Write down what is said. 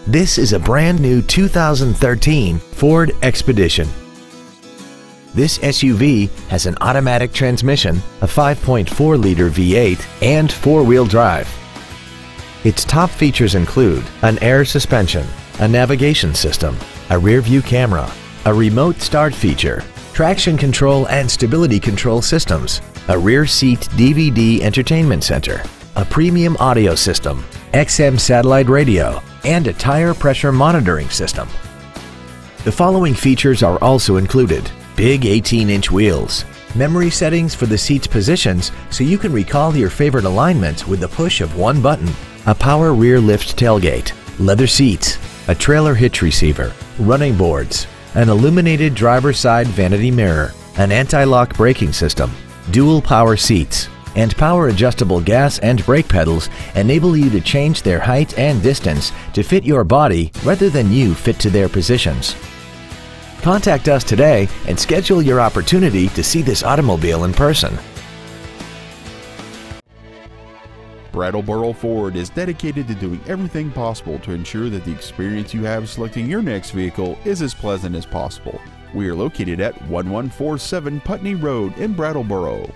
This is a brand new 2013 Ford Expedition. This SUV has an automatic transmission, a 5.4-liter V8, and four-wheel drive. Its top features include an air suspension, a navigation system, a rear-view camera, a remote start feature, traction control and stability control systems, a rear seat DVD entertainment center, a premium audio system, XM satellite radio, and a tire pressure monitoring system. The following features are also included: big 18-inch wheels, memory settings for the seat's positions so you can recall your favorite alignments with the push of one button, a power rear lift tailgate, leather seats, a trailer hitch receiver, running boards, an illuminated driver's side vanity mirror, an anti-lock braking system, dual power seats, and power adjustable gas and brake pedals enable you to change their height and distance to fit your body rather than you fit to their positions. Contact us today and schedule your opportunity to see this automobile in person. Brattleboro Ford is dedicated to doing everything possible to ensure that the experience you have selecting your next vehicle is as pleasant as possible. We are located at 1147 Putney Road in Brattleboro.